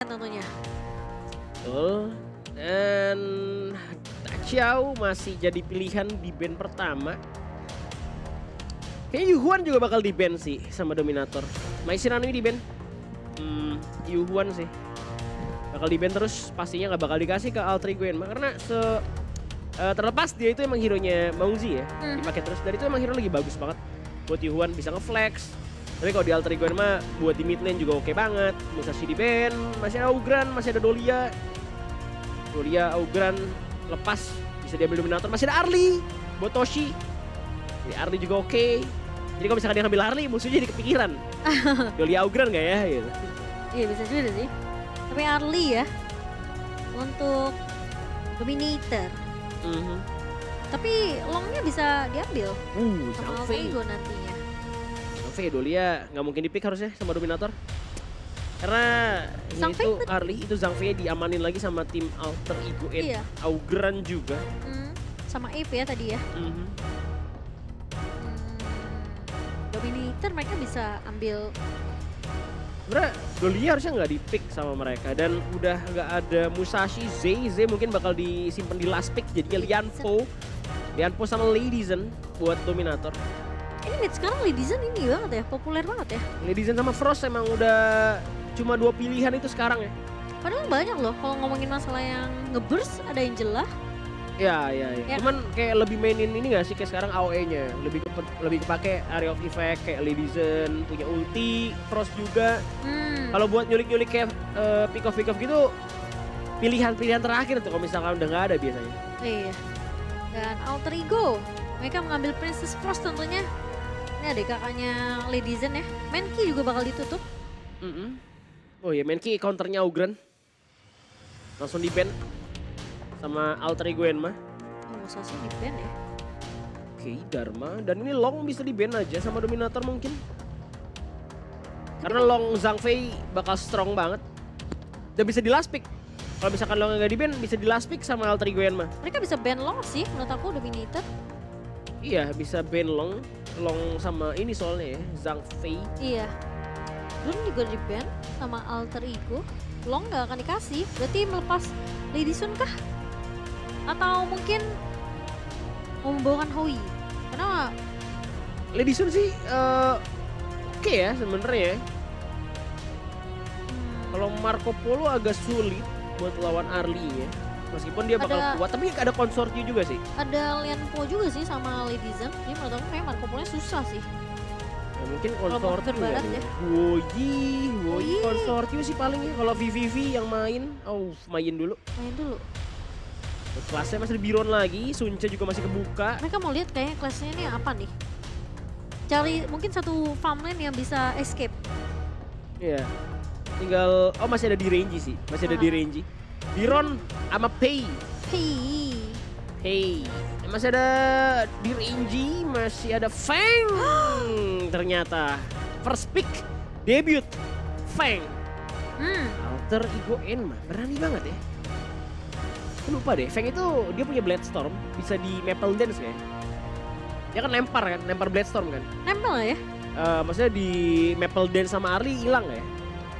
kan tentunya. Betul. Dan Xiao masih jadi pilihan di band pertama. Kayaknya Yuhuan juga bakal di band sih sama Dominator. Maisin Ranui di band. Yuhuan sih. Bakal di band terus pastinya nggak bakal dikasih ke Alter Ego Enma. Karena terlepas dia itu emang hero-nya Maungzi ya. Dipakai terus. Dan itu emang hero lagi bagus banget. Buat Yuhuan bisa nge-flex. Tapi kalau di Alter Ego Enma buat di mid lane juga oke banget. Musashi di band. Masih ada Augran, masih ada Dolia. Augran lepas bisa diambil Dominator. Masih ada Arli buat Toshi. Jadi Arli juga oke. Jadi kalau misalkan dia ngambil Arli musuhnya jadi kepikiran. Dolia Augran gak ya? Gitu. Iya bisa juga sih. Tapi Arli ya untuk Dominator. Tapi longnya bisa diambil sama Alter Ego nantinya. Zhang Dolia nggak mungkin di-pick harusnya sama Dominator. Karena Zhang itu Arli, itu Zhang Fei diamanin lagi sama tim Alter Ego Iya. Augran juga. Sama Ape ya tadi ya. Dominator mereka bisa ambil. Sebenernya Dolia harusnya nggak di-pick sama mereka. Dan udah nggak ada Musashi, Zay mungkin bakal disimpan di last pick. Jadinya Lianpo sama Ladyzen buat Dominator. Ini mid sekarang Ladyzen ini banget ya, populer banget ya. Ladyzen sama Frost emang udah cuma 2 pilihan itu sekarang ya. Padahal banyak loh kalau ngomongin masalah yang nge-burst ada yang jelas. Ya. Ya. Cuman kayak lebih mainin ini gak sih kayak sekarang AOE-nya. Lebih kepake Area of Effect kayak Ladyzen punya ulti, Frost juga. Kalau buat nyulik-nyulik kayak pick off gitu pilihan-pilihan terakhir tuh kalau misalkan udah gak ada biasanya. Iya. Dan Alter Ego, mereka mengambil Princess Frost tentunya. Ini adik kakaknya Ladyzen ya. Menki juga bakal ditutup. Oh iya, Menki counternya Augran. Langsung di ban sama Alter Ego Enma. Oh, Musashi di ban ya. Oke, Dharma. Dan ini long bisa di ban aja sama Dominator mungkin. Karena long Zhang Fei bakal strong banget. Dan bisa di last pick. Kalau misalkan long nggak di ban, bisa di last pick sama Alter Ego Enma. Mereka bisa ban long sih menurut aku Dominator. Iya, bisa ban long sama ini soalnya ya, Zhang Fei. Iya. Belum juga di ban sama Alter Ego. Long nggak akan dikasih. Berarti melepas Lady Sun kah? Atau mungkin mau membawakan Hoi? Karena Lady Sun sih oke ya sebenarnya. Kalau Marco Polo agak sulit buat lawan Arli ya. Meskipun dia bakal kuat, tapi ada konsortio juga sih. ada Lianpo juga sih sama Ladyzen. Jadi menurut aku kayak Marco Polo susah sih. Ya, mungkin konsortio barat ya. Woyi konsortio sih paling ya. Kalau VVV yang main, main dulu. Main dulu. Kelasnya masih di Biron lagi, Sunca juga masih kebuka. Mereka mau lihat kayaknya kelasnya ini apa nih. Cari mungkin satu farmland yang bisa escape. Iya. Tinggal, masih ada di Renji sih. Masih ada di Renji. Biron sama Pei. Masih ada di Renji, masih ada Feng. Ternyata first pick debut Feng. Alter Ego Enma, berani banget ya. Aku lupa deh, Feng itu dia punya Bloodstorm, bisa di Maple Dance kayak. Dia kan lempar Bloodstorm kan. Nempel nggak ya? Maksudnya di Maple Dance sama Arli hilang ya.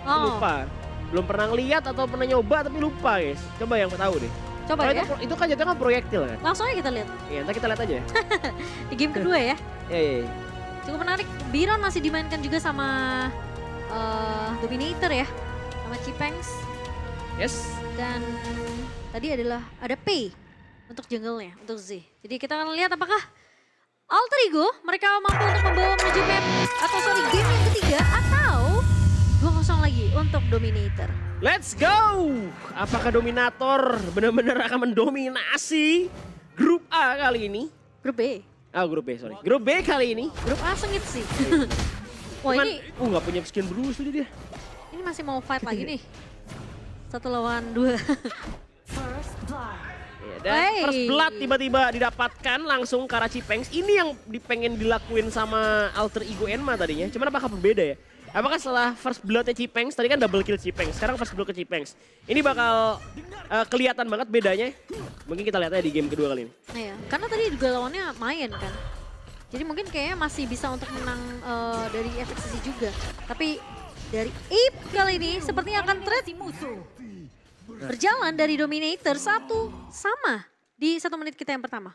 Aku lupa. Belum pernah ngeliat atau pernah nyoba tapi lupa guys. Coba yang tahu deh. Coba ya. Itu kan jatuhnya kan proyektil kan. Langsung aja kita lihat. Iya, ntar kita lihat aja. Di game kedua ya. Iya. Cukup menarik. Biron masih dimainkan juga sama Dominator ya. Sama Chipengs. Yes. Dan tadi ada P untuk jungle-nya, untuk Z. Jadi kita akan lihat apakah Alter Ego mereka mampu untuk membawa menuju map atau game yang ketiga atau 2-0 lagi untuk Dominator. Let's go! Apakah Dominator benar-benar akan mendominasi grup A kali ini? Grup B. Grup B, sorry. Grup B kali ini. Grup A sengit sih. Wah Cuman, ini nggak punya skin Bruce tuh dia. Ini masih mau fight lagi nih. 1 lawan 2. Dan first blood tiba-tiba didapatkan langsung ke arah Chipengs. Ini yang pengen dilakuin sama Alter Ego Enma tadinya. Cuman apakah berbeda ya? Apakah setelah first bloodnya Chipengs, tadi kan double kill Chipengs, sekarang first blood ke Chipengs. Ini bakal kelihatan banget bedanya. Mungkin kita lihat aja di game kedua kali ini. Iya, karena tadi juga lawannya main kan. Jadi mungkin kayaknya masih bisa untuk menang dari efek sisi juga. Tapi dari Ape kali ini sepertinya akan trade berjalan dari Dominator satu sama di 1 menit kita yang pertama.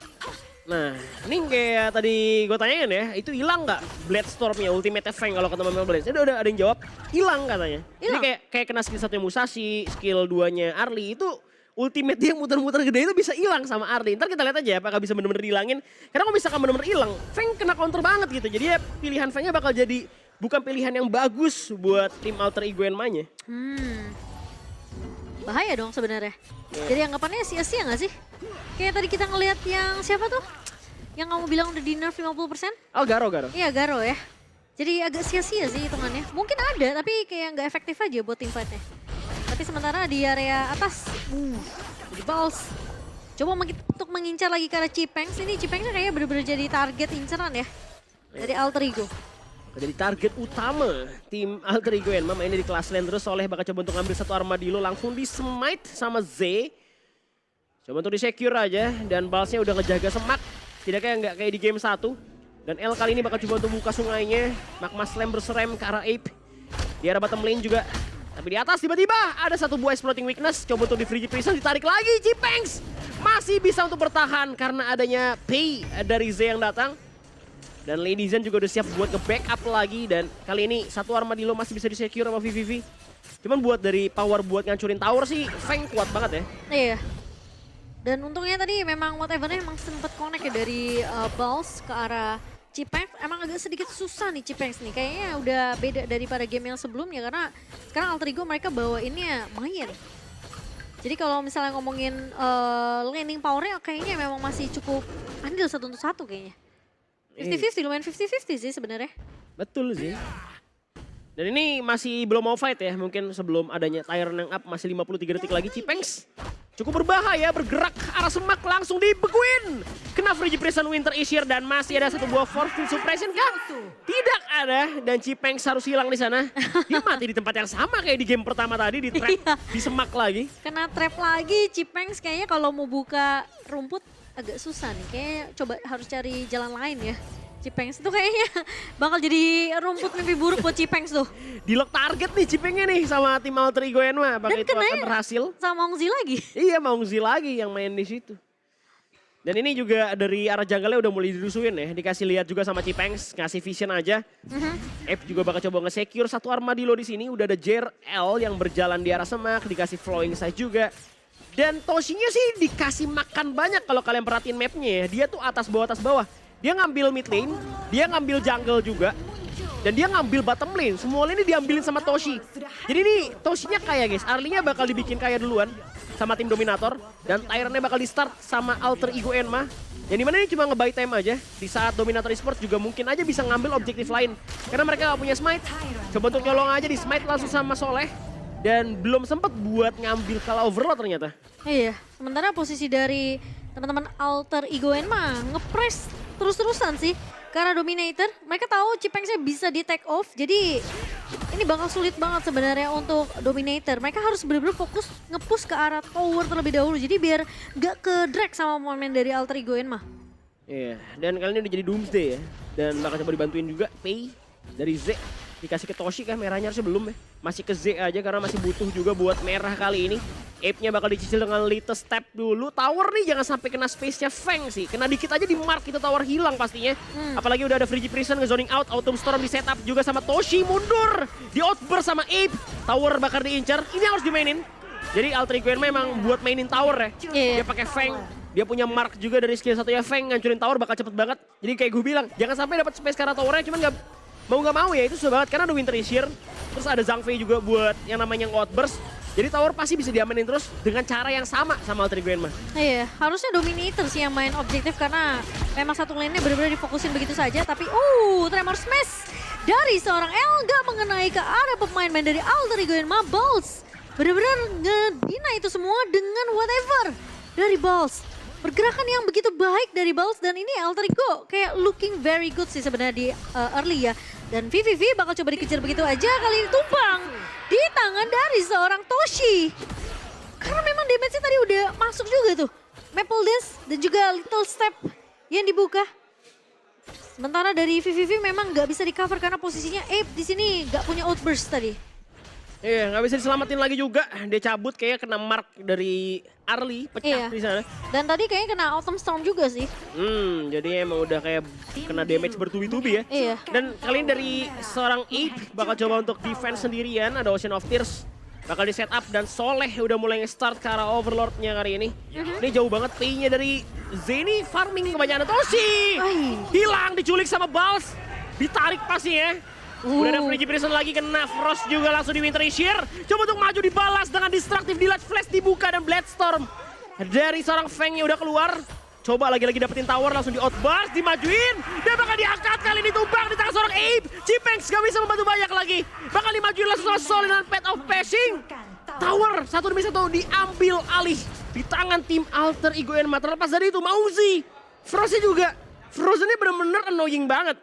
Nah, ini kayak tadi gue tanyain ya, itu hilang nggak Bloodstorm-nya, Ultimate Fang kalau kata Mama Blades? Udah ada yang jawab, hilang katanya. Jadi Hilang. kayak kena skill 1-nya Musashi, skill 2-nya Arlie, itu ultimate dia yang muter-muter gede itu bisa hilang sama Arlie. Ntar kita lihat aja apakah bisa bener-bener dihilangin. Karena kalau misalkan bener-bener hilang, Fang kena counter banget gitu. Jadi ya pilihan Fangnya bakal jadi bukan pilihan yang bagus buat tim alter ego Enma-nya. Bahaya dong sebenarnya. Jadi anggapannya sia-sia nggak sih? Kayak tadi kita ngelihat yang siapa tuh? Yang kamu bilang udah di nerf 50%? Oh Garo. Iya Garo ya. Jadi agak sia-sia sih hitungannya. Mungkin ada tapi kayak nggak efektif aja buat tim fight-nya. Tapi sementara di area atas, jadi Balls. Coba untuk mengincar lagi ke arah Cipengs. Ini Cipengsnya kayaknya bener-bener jadi target inceran ya. Dari alter ego. Jadi target utama tim alter ego Enma mainnya di kelas lane terus Soleh bakal coba untuk ngambil satu armadillo langsung di smite sama Z. Coba untuk di secure aja dan Balsnya udah ngejaga semak. Tidak kayak di game 1. Dan L kali ini bakal coba untuk buka sungainya. Magma Slam berserem ke arah Ape. Di arah bottom lane juga. Tapi di atas tiba-tiba ada satu buah exploiting weakness. Coba untuk di Frigid Prison ditarik lagi. Cipengs masih bisa untuk bertahan karena adanya Pay dari Z yang datang. Dan Lady Zen juga udah siap buat nge-backup lagi. Dan kali ini satu armadillo masih bisa di-secure sama VVV. Cuman buat dari power buat ngancurin tower sih, Fang kuat banget ya. Iya. Dan untungnya tadi memang whatever-nya emang sempet connect ya dari Balls ke arah Cipengs. Emang agak sedikit susah nih Cipengs nih. Kayaknya udah beda daripada game yang sebelumnya. Karena sekarang alter ego mereka bawainnya main. Jadi kalau misalnya ngomongin laning power-nya kayaknya memang masih cukup andil 1 untuk 1 kayaknya. 50-50, lumayan 50-50 sih sebenarnya. Betul sih. Dan ini masih belum mau fight ya. Mungkin sebelum adanya Tyrant yang up masih 53 detik lagi. Cipengs cukup berbahaya bergerak ke arah semak langsung dibekuin. Kena Frigid Prison Winter Ishir dan masih ada satu buah Force Field Suppression kah? Tidak ada dan Cipengs harus hilang di sana. Dia mati di tempat yang sama kayak di game pertama tadi di trap di semak lagi. Kena trap lagi Cipengs kayaknya kalau mau buka rumput agak susah nih. Kayaknya coba harus cari jalan lain ya. Cipengs itu kayaknya bakal jadi rumput mimpi buruk buat Cipengs tuh. Di lock target nih Cipengnya nih sama tim alter ego Enma. Apakah itu akan berhasil? Sama Ongzi lagi. Iya, Maungzi lagi yang main di situ. Dan ini juga dari arah jungle-nya udah mulai dirusuin ya. Dikasih lihat juga sama Cipengs, ngasih vision aja. F juga bakal coba nge-secure satu armadillo di sini. Udah ada JRL yang berjalan di arah semak, dikasih flowing side juga. Dan Toshinya sih dikasih makan banyak kalau kalian perhatiin mapnya ya. Dia tuh atas bawah. Dia ngambil mid lane, dia ngambil jungle juga. Dan dia ngambil bottom lane, semua lane ini diambilin sama Toshi. Jadi ini Toshinya kaya guys, Arlie-nya bakal dibikin kaya duluan sama tim Dominator. Dan Tyrant-nya bakal di start sama alter ego Enma. Yang dimana ini cuma nge-buy time aja. Di saat Dominator Esports juga mungkin aja bisa ngambil objektif lain. Karena mereka gak punya smite. Coba untuk nyolong aja di smite langsung sama Soleh. Dan belum sempet buat ngambil kalah overload ternyata. Iya, sementara posisi dari teman-teman alter ego Enma nge-press terus-terusan sih. Karena Dominator, mereka tahu Cipengsnya bisa di take off. Jadi ini bakal sulit banget sebenarnya untuk Dominator. Mereka harus benar-benar fokus nge-push ke arah tower terlebih dahulu. Jadi biar gak ke drag sama pemain dari alter ego Enma. Iya, dan kali ini udah jadi Doomsday ya. Dan bakal coba dibantuin juga Pay dari Z. Dikasih ke Toshi kah? Merahnya harusnya belum ya. Masih ke Z aja karena masih butuh juga buat merah kali ini. Ape-nya bakal dicicil dengan little step dulu. Tower nih jangan sampai kena space-nya Fang sih. Kena dikit aja di mark itu tower hilang pastinya. Apalagi udah ada Frigid Prison nge-zoning out. Autumn Storm di setup juga sama Toshi mundur. Di outburst sama Ape. Tower bakal diincar. Ini harus dimainin. Jadi alter ego memang buat mainin tower ya. Dia pakai Fang. Dia punya mark juga dari skill satunya Fang. Ngancurin tower bakal cepet banget. Jadi kayak gue bilang, jangan sampai dapat space karena towernya. Cuman gak mau ya itu susah banget karena ada Winter Ishir. Terus ada Zhang Fei juga buat yang namanya outburst. Jadi tower pasti bisa diamanin terus dengan cara yang sama alter ego Enma. Iya, harusnya Dominator sih yang main objektif karena memang satu lane-nya benar-benar difokusin begitu saja. Tapi Tremor Smash dari seorang Elga mengenai ke arah pemain main dari alter ego Enma, Balls. Benar-benar ngedina itu semua dengan whatever dari Balls. Pergerakan yang begitu baik dari Balls dan ini alter ego kayak looking very good sih sebenarnya di early ya. Dan VVV bakal coba dikejar begitu aja, kali ini tumbang di tangan dari seorang Toshi. Karena memang damage-nya tadi udah masuk juga tuh. Maple Dance dan juga Little Step yang dibuka. Sementara dari VVV memang nggak bisa di cover karena posisinya Ape di sini nggak punya outburst tadi. Iya, nggak bisa diselamatin lagi juga. Dia cabut kayak kena mark dari Arli, pecah Iya. di sana. Dan tadi kayaknya kena Autumn Storm juga sih. Jadi emang udah kayak kena damage bertubi-tubi ya. Iya. Dan kali ini dari seorang Ape bakal coba untuk defense sendirian, ada Ocean of Tears. Bakal di setup dan Soleh udah mulai nge-start ke arah Overlord-nya kali ini. Ini jauh banget P-nya dari Zeni, farming kebanyakan Toshi. Ay. Hilang, diculik sama Bals. Ditarik pastinya. Udah ada Friggy Prison lagi, kena Frost juga langsung di Winter Shear. Coba untuk maju dibalas dengan destruktif Dilat Flash dibuka dan Bloodstorm. Dari seorang Feng-nya udah keluar. Coba lagi-lagi dapetin tower, langsung di outburst, dimajuin. Dan bakal diangkat, kali ini tumbang di tangan seorang Ape. Chipengs gak bisa membantu banyak lagi. Bakal dimajuin langsung sama Sol dengan Path of Passing. Tower satu demi satu diambil alih di tangan tim Alter Ego Enma. Terlepas dari itu, Mauzi. Frostnya juga. Frozen-nya bener-bener annoying banget.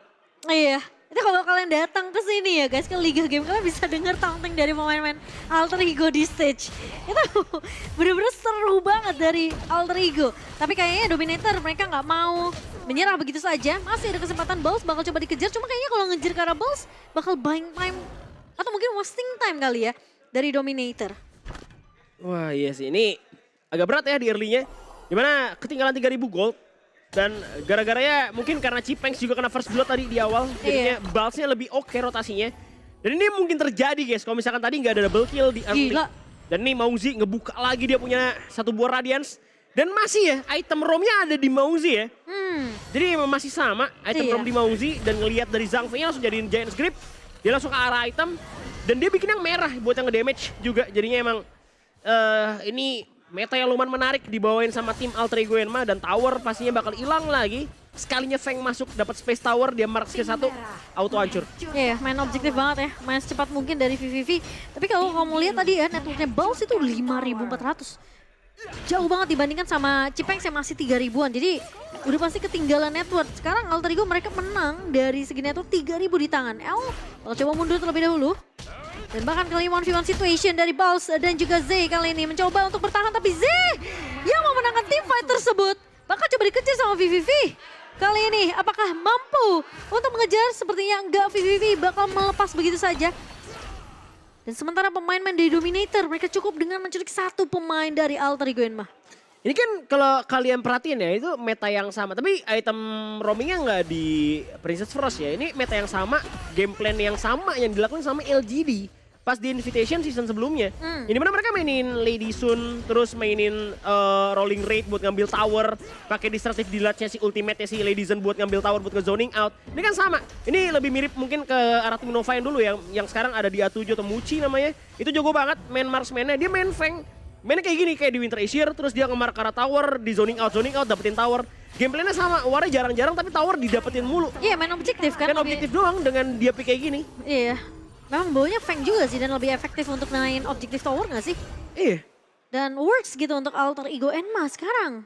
Iya. Itu kalau kalian datang ke sini ya guys, ke Liga Game, kalian bisa dengar taunting dari pemain-pemain Alter Ego di stage. Itu bener-bener seru banget dari Alter Ego. Tapi kayaknya Dominator mereka nggak mau menyerah begitu saja. Masih ada kesempatan Balls bakal coba dikejar. Cuma kayaknya kalau ngejar ke arah Balls bakal buying time atau mungkin wasting time kali ya dari Dominator. Wah iya sih, ini agak berat ya di early-nya. Dimana ketinggalan 3000 gold. Dan gara-gara ya mungkin karena Chipengs juga kena first blood tadi di awal. Jadinya Balsnya lebih oke rotasinya. Dan ini mungkin terjadi guys, kalau misalkan tadi nggak ada double kill di early. Gila. Dan nih Mauzi ngebuka lagi dia punya satu buah Radiance. Dan masih ya, item romnya ada di Mauzi ya. Jadi masih sama, item rom di Mauzi. Dan ngelihat dari Zhang Fei langsung jadiin Giant's Grip. Dia langsung ke arah item. Dan dia bikin yang merah buat yang nge-damage juga. Jadinya emang ini meta yang lumayan menarik dibawain sama tim Alter Ego Enma. Dan tower pastinya bakal hilang lagi. Sekalinya Feng masuk dapat space tower, dia mark skill 1, auto hancur. Iya, main objektif banget ya, main secepat mungkin dari VVV. Tapi kalau kamu lihat tadi ya, networknya Balls itu 5.400. Jauh banget dibandingkan sama Chipengs yang masih 3.000-an. Jadi udah pasti ketinggalan network. Sekarang Alter Ego mereka menang dari segi network 3.000 di tangan. Bakal coba mundur terlebih dahulu. Dan bahkan kali 1v1 situation dari Balls dan juga Z kali ini mencoba untuk bertahan. Tapi Z yang memenangkan team fight tersebut bakal coba dikejar sama VVV. Kali ini apakah mampu untuk mengejar? Sepertinya enggak, VVV bakal melepas begitu saja. Dan sementara pemain-pemain dari Dominator mereka cukup dengan menculik satu pemain dari Alter Ego Enma. Ini kan kalau kalian perhatiin ya, itu meta yang sama. Tapi item roamingnya nggak di Princess Frost ya. Ini meta yang sama, game plan yang sama yang dilakukan sama LGD. Pas di Invitation season sebelumnya. Ini mana mereka mainin Lady Sun, terus mainin Rolling Raid buat ngambil tower. Pakai destructive dilatnya si ultimate-nya si Lady Sun buat ngambil tower buat nge-zoning out. Ini kan sama. Ini lebih mirip mungkin ke arah tim Nova yang dulu ya. Yang sekarang ada di A7 atau Muchi namanya. Itu jago banget main marksman-nya. Dia main Feng. Mainnya kayak gini, kayak di Winter Shear, terus dia nge-mark ke arah tower, di zoning out, dapetin tower. Gameplaynya sama, warnya jarang-jarang tapi tower didapetin mulu. Iya, main objektif kan. Kan objektif doang dengan dia pick kayak gini. Iya. Memang baunya Feng juga sih dan lebih efektif untuk main objektif tower gak sih? Iya. Dan works gitu untuk Alter Ego Enma sekarang.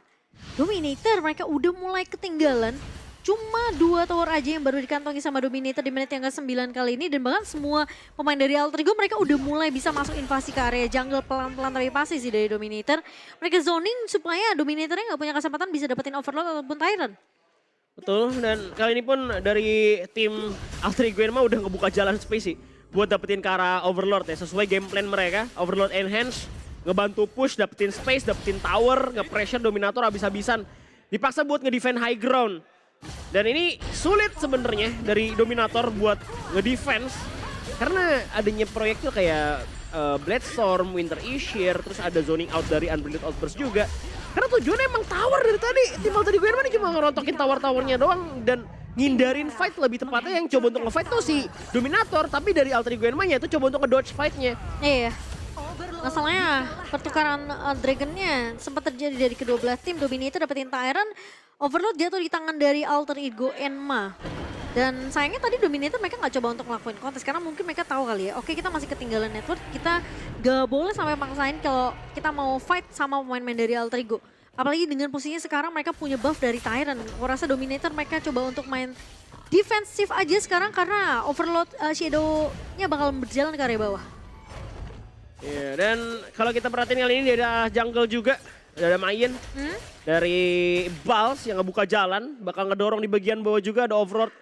Dominator mereka udah mulai ketinggalan. Cuma 2 tower aja yang baru dikantongi sama Dominator di menit yang ke-9 kali ini. Dan bahkan semua pemain dari Alter Ego mereka udah mulai bisa masuk invasi ke area jungle pelan-pelan tapi pasti sih dari Dominator. Mereka zoning supaya Dominatornya gak punya kesempatan bisa dapetin Overlord ataupun Tyrant. Betul, dan kali ini pun dari tim Alter Ego Enma udah ngebuka jalan space sih. Buat dapetin ke arah Overlord ya, sesuai game plan mereka. Overlord Enhance, ngebantu push, dapetin space, dapetin tower, nge-pressure Dominator habis-habisan. Dipaksa buat nge-defend high ground. Dan ini sulit sebenarnya dari Dominator buat nge-defense. Karena adanya proyektil kayak Bloodstorm, Winter Shear, terus ada zoning out dari Unbridled Outburst juga. Karena tujuannya emang tower dari tadi. Tim Alter Ego Enma cuma ngerontokin tower-towernya doang dan ngindarin fight, lebih tepatnya yang coba untuk nge-fight tuh si Dominator. Tapi dari Alter Ego Enma-nya itu coba untuk nge-dodge fight-nya. Iya. Masalahnya pertukaran Dragon-nya sempat terjadi dari kedua belah tim. Dominator dapetin Tyrant, Overlord jatuh di tangan dari Alter Ego Enma. Dan sayangnya tadi Dominator mereka nggak coba untuk ngelakuin kontes karena mungkin mereka tahu kali ya, oke kita masih ketinggalan network, kita gak boleh sampai maksain kalau kita mau fight sama pemain-pemain dari Alter Ego. Apalagi dengan posisinya sekarang mereka punya buff dari Tyrant. Aku rasa Dominator mereka coba untuk main defensif aja sekarang karena Overlord Shadow-nya bakal berjalan ke area bawah. Iya, dan kalau kita perhatiin kali ini di daerah jungle juga, Ada Mayen dari Bals yang ngebuka jalan, bakal ngedorong di bagian bawah juga ada Overlord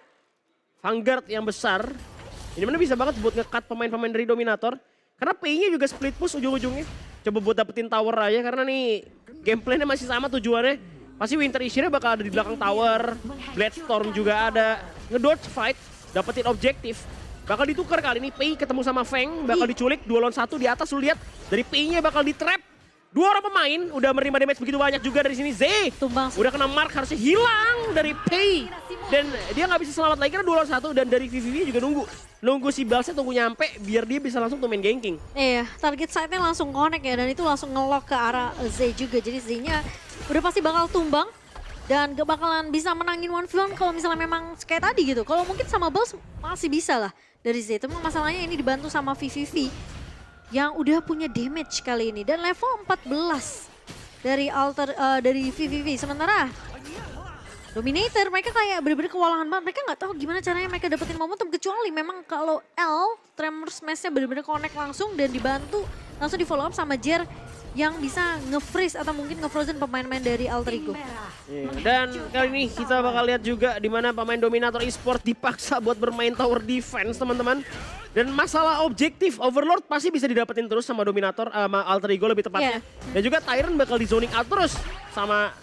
Vanguard yang besar. Ini mana bisa banget buat nge-cut pemain-pemain dari Dominator. Karena P-nya juga split push ujung-ujungnya. Coba buat dapetin tower aja karena nih gameplaynya masih sama tujuannya. Pasti Winter Issue-nya bakal ada di belakang tower. Bloodstorm juga ada. Ngedodge fight, dapetin objektif. Bakal ditukar kali ini, Pei ketemu sama Feng, bakal diculik 2 lawan 1 di atas. Lu lihat dari Pei-nya bakal di-trap. 2 orang pemain udah menerima damage begitu banyak juga dari sini. Z Tumbang. udah kena mark, harusnya hilang dari Pei. Dan dia nggak bisa selamat lagi karena 2 lawan 1 dan dari VVV juga nunggu si Balsnya tunggu nyampe biar dia bisa langsung tuh main ganking. Iya, target site-nya langsung connect ya dan itu langsung nge-lock ke arah Z juga. Jadi Z-nya udah pasti bakal tumbang dan gak bakalan bisa menangin 1v1 kalau misalnya memang kayak tadi gitu. Kalau mungkin sama Bals masih bisa lah dari Z. Tapi masalahnya ini dibantu sama VVV yang udah punya damage kali ini dan level 14 dari VVV. Sementara Dominator mereka kayak bener-bener kewalahan banget. Mereka nggak tahu gimana caranya mereka dapetin momentum kecuali memang kalau Tremor Smash-nya bener-bener connect langsung dan dibantu langsung di follow up sama Jer yang bisa nge-freeze atau mungkin nge-frozen pemain-pemain dari Alter Ego. Yeah. Dan kali ini kita bakal lihat juga di mana pemain Dominator Esports dipaksa buat bermain tower defense teman-teman. Dan masalah objektif Overlord pasti bisa didapetin terus sama Dominator, sama Alter Ego lebih tepatnya. Dan juga Tyrant bakal di zoning out terus sama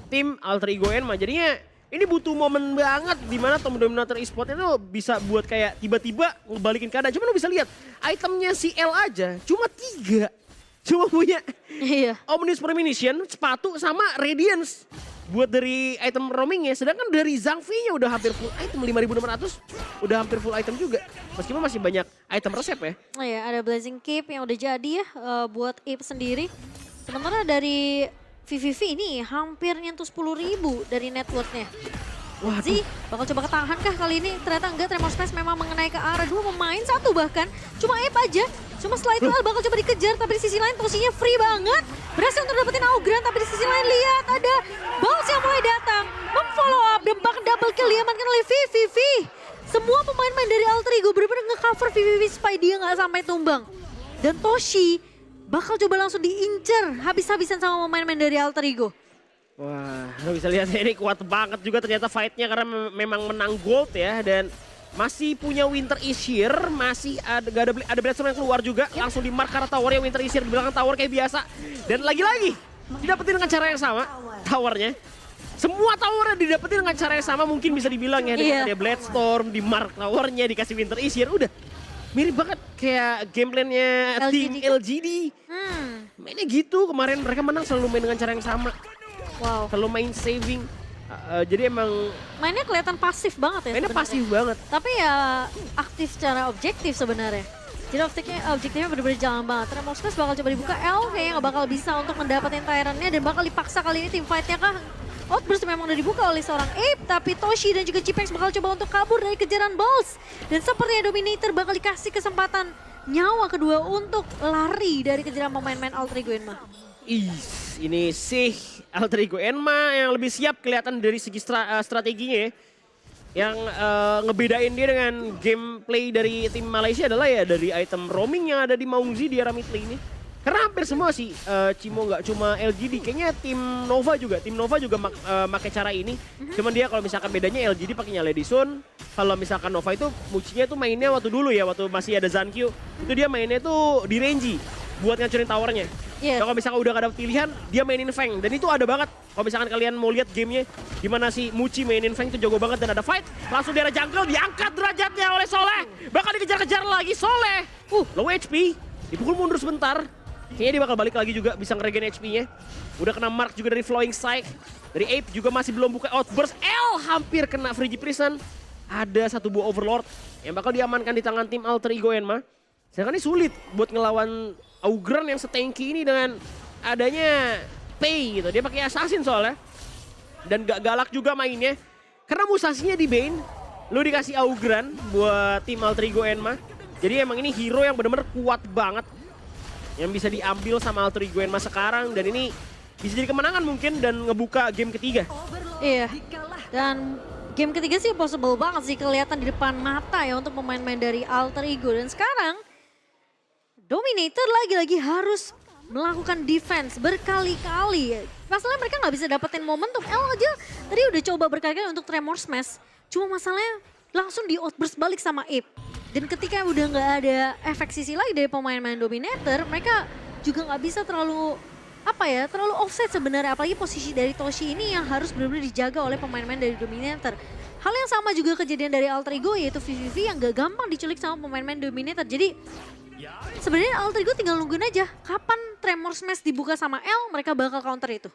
tim Alter Ego Enma. Jadinya ini butuh momen banget di mana tim Dominator Esports itu bisa buat kayak tiba-tiba ngebalikin keadaan. Cuma lu bisa lihat itemnya si L aja cuma 3. Cuma punya Omnis Premonition, sepatu sama Radiance buat dari item roamingnya. Sedangkan dari Zhangfi-nya udah hampir full item, 5.600 udah hampir full item juga. Meskipun masih banyak item resep ya. Oh ya, ada Blazing Cape yang udah jadi ya buat Ape sendiri. Sementara dari VVV ini hampir nyentuh 10.000 dari net worth-nya. Zee bakal coba ketahan kah kali ini? Ternyata enggak, Tremor Smash memang mengenai ke arah 2 pemain, 1 bahkan. Cuma Ape aja. Cuma setelah itu Al bakal coba dikejar, tapi di sisi lain posisinya free banget. Berhasil untuk dapetin Augran, tapi di sisi lain lihat ada Bals yang mulai datang. Memfollow up dan bahkan double kill diamankan oleh VVV. Semua pemain-pemain dari Alter Ego benar-benar nge-cover VVV supaya dia nggak sampai tumbang. Dan Toshi bakal coba langsung diincer habis-habisan sama pemain-pemain dari Alter Ego. Wah, lo bisa lihat ini kuat banget juga ternyata fight-nya karena memang menang gold ya. Dan masih punya Winter Issue, masih ada Bloodstorm yang keluar juga. Langsung di mark karena towernya Winter Issue di belakang tower kayak biasa. Dan lagi-lagi didapetin dengan cara yang sama towernya. Semua towernya didapetin dengan cara yang sama mungkin bisa dibilang ya. Dengan ada Bloodstorm, di mark towernya, dikasih Winter Issue, udah. Mirip banget kayak gameplaynya tim LGD. Mainnya gitu, kemarin mereka menang selalu main dengan cara yang sama. Wow. Selalu main saving. Jadi emang mainnya kelihatan pasif banget ya. Mainnya pasif banget. Tapi ya aktif secara objektif sebenarnya. Jadi objektifnya benar-benar jalan banget. Tremor Smash bakal coba dibuka L, kayaknya nggak bakal bisa untuk mendapatin Tyrant-nya dan bakal dipaksa kali ini tim fight-nya kah. Outburst memang udah dibuka oleh seorang Ape, tapi Toshi dan juga Chipex bakal coba untuk kabur dari kejaran Bals. Dan sepertinya Dominator bakal dikasih kesempatan nyawa kedua untuk lari dari kejaran pemain-pemain Alter Ego Enma. Ini sih Alter Ego Enma yang lebih siap kelihatan dari segi strateginya ya. Yang ngebedain dia dengan gameplay dari tim Malaysia adalah ya dari item roaming yang ada di Maungzi di era mid lane ini. Karena hampir semua sih Cimo nggak cuma LGD, kayaknya tim Nova juga pakai cara ini. Cuman dia kalau misalkan bedanya LGD pakainya Lady Sun, kalau misalkan Nova itu Mucinya tuh mainnya waktu dulu ya, waktu masih ada Zankyu, itu dia mainnya tuh di Renji buat ngancurin towernya. Yeah. Kalau misalkan udah gak ada pilihan, dia mainin Feng. Dan itu ada banget. Kalau misalkan kalian mau lihat gamenya, gimana si Muci mainin Feng itu jago banget. Dan ada fight, langsung di arah jungle, diangkat derajatnya oleh Soleh. Bakal dikejar-kejar lagi Soleh. Low HP, dipukul mundur sebentar. Kayaknya dia bakal balik lagi juga, bisa ngeregen HP-nya. Udah kena mark juga dari Flowing Sight. Dari Ape juga masih belum buka outburst. L hampir kena Frigi Prison. Ada satu buah Overlord yang bakal diamankan di tangan tim Alter Ego Enma. Sedangkan ini sulit buat ngelawan Augran yang setanky ini dengan adanya Pei gitu. Dia pakai assassin soalnya. Dan gak galak juga mainnya. Karena Musashinya di Bane, lu dikasih Augran buat tim Alter Ego Enma. Jadi emang ini hero yang bener-bener kuat banget. Yang bisa diambil sama Alter Ego Enma sekarang. Dan ini bisa jadi kemenangan mungkin dan ngebuka game ketiga. Iya. Dan game ketiga sih possible banget sih, kelihatan di depan mata ya untuk pemain-pemain dari Alter Ego. Dan sekarang Dominator lagi-lagi harus melakukan defense berkali-kali. Masalahnya mereka nggak bisa dapetin momentum. El aja tadi udah coba berkali-kali untuk Tremor Smash. Cuma masalahnya langsung di outburst balik sama Ape. Dan ketika udah nggak ada efek sisi lagi dari pemain-pemain Dominator, mereka juga nggak bisa terlalu terlalu offset sebenarnya. Apalagi posisi dari Toshi ini yang harus benar-benar dijaga oleh pemain-pemain dari Dominator. Hal yang sama juga kejadian dari Alter Ego, yaitu VVV yang gak gampang diculik sama pemain-pemain Dominator. Jadi sebenarnya Alter Ego tinggal nungguin aja kapan Tremor Smash dibuka sama L, mereka bakal counter itu.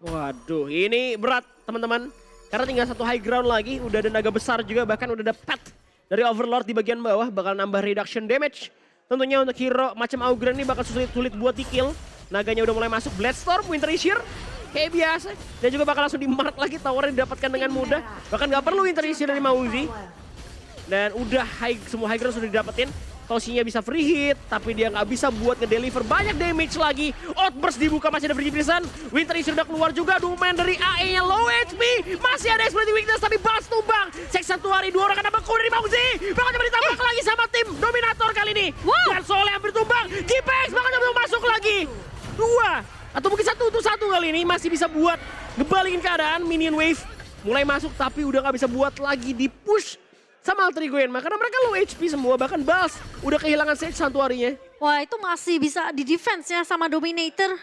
Waduh, ini berat teman-teman. Karena tinggal satu high ground lagi, udah ada naga besar juga, bahkan udah ada pet dari Overlord di bagian bawah, bakal nambah reduction damage. Tentunya untuk hero macam Augran ini bakal sulit buat di-kill. Naganya udah mulai masuk, Bloodstorm, Winter Shear, kayak biasa. Dan juga bakal langsung di-mark lagi, towernya didapatkan dengan mudah. Bahkan gak perlu Winter Shear dari Mauzi. Dan udah semua high ground sudah didapetin. Toshinya bisa free hit, tapi dia nggak bisa buat ngedeliver banyak damage lagi. Outburst dibuka, masih ada Bridge-Bridgean. Winter Shear udah keluar juga, Domain dari AE-nya low HP. Masih ada Exploiting Weakness, tapi Bas tumbang. Sek Sanctuary, 2 orang kena bakul dari Mauzi. Bakal coba ditambah lagi sama tim Dominator kali ini. Dan Soleh hampir tumbang. Gipex bakal coba masuk lagi. 2 atau mungkin 1 untuk 1 kali ini masih bisa buat ngebalikin keadaan. Minion Wave mulai masuk, tapi udah nggak bisa buat lagi di push sama Alter Ego Enma, karena mereka low HP semua, bahkan Bas udah kehilangan Sage Sanctuary-nya. Wah, itu masih bisa di defense ya sama Dominator.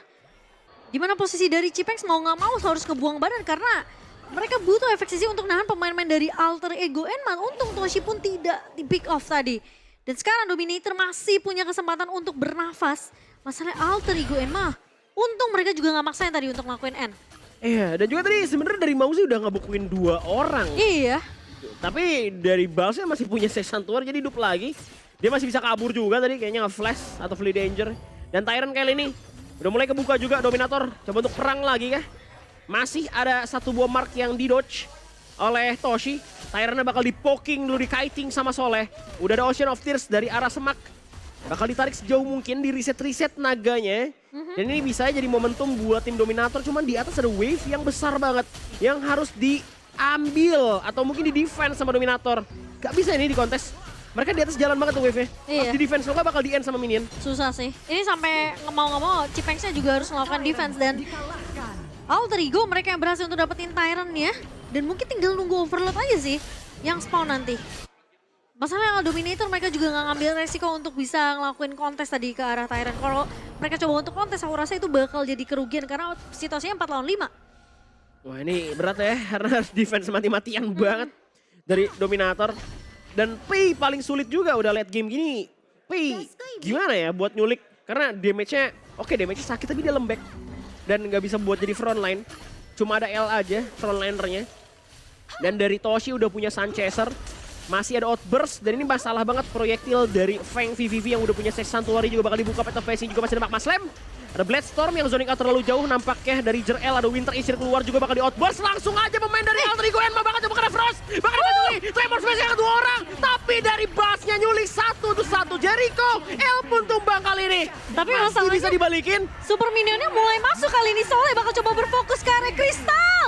Dimana posisi dari Cipex mau nggak mau harus kebuang badan karena mereka butuh efek sisi untuk nahan pemain-pemain dari Alter Ego Enma. Untung Toshi pun tidak di pick off tadi. Dan sekarang Dominator masih punya kesempatan untuk bernafas. Masalah Alter Ego Enma, untung mereka juga nggak maksain tadi untuk ngelakuin N. Iya, dan juga tadi sebenarnya dari Mauzi udah ngebukuin 2 orang. Iya. Tapi dari Balsnya masih punya Sage Sanctuary, jadi hidup lagi. Dia masih bisa kabur juga tadi, kayaknya nge-flash atau flee danger. Dan Tyrant kali ini udah mulai kebuka juga Dominator. Coba untuk perang lagi kah? Masih ada 1 buah mark yang di-dodge oleh Toshi. Tyrantnya bakal di-poking dulu, di-kiting sama Soleh. Udah ada Ocean of Tears dari arah semak. Bakal ditarik sejauh mungkin, di reset naganya. Dan ini bisa jadi momentum buat tim Dominator. Cuman di atas ada wave yang besar banget. Yang harus diambil atau mungkin di defense sama Dominator. Gak bisa ini di kontes. Mereka di atas jalan banget tuh wave-nya. Iya. Pas di defense lo bakal di-end sama minion. Susah sih. Ini sampai nggak mau Cipexnya juga harus melakukan defense. Dan Alter Ego mereka yang berhasil untuk dapetin Tyrant ya. Dan mungkin tinggal nunggu Overload aja sih yang spawn nanti. Masalahnya Dominator mereka juga nggak ngambil resiko untuk bisa ngelakuin kontes tadi ke arah Tyrant. Kalau mereka coba untuk kontes aku rasa itu bakal jadi kerugian karena situasinya 4 lawan 5. Wah ini berat ya, karena harus defense mati-matian banget dari Dominator. Dan Pei paling sulit juga udah late game gini. Pei gimana ya buat nyulik, karena damage-nya, oke damage-nya sakit tapi dia lembek. Dan nggak bisa buat jadi frontline, cuma ada L aja frontlinernya. Dan dari Toshi udah punya Sun Chaser, masih ada Outburst, dan ini masalah banget proyektil dari Feng VVV yang udah punya Sage Sanctuary juga bakal dibuka, Path of Facing juga masih ada Magma Slam. Ada Bloodstorm yang zoning out terlalu jauh nampaknya dari Jerel, ada Winter Shear keluar juga bakal di outburst. Langsung aja pemain dari Alter Ego Enma bakal coba kena Frost. Bakal nyuli, Tremor Smash yang 2 orang. Tapi dari Basnya nyuli 1 untuk 1. Jericho, El pun tumbang kali ini. Tapi masih masalahnya bisa dibalikin. Super Minionnya mulai masuk kali ini, soalnya bakal coba berfokus ke arah Kristal.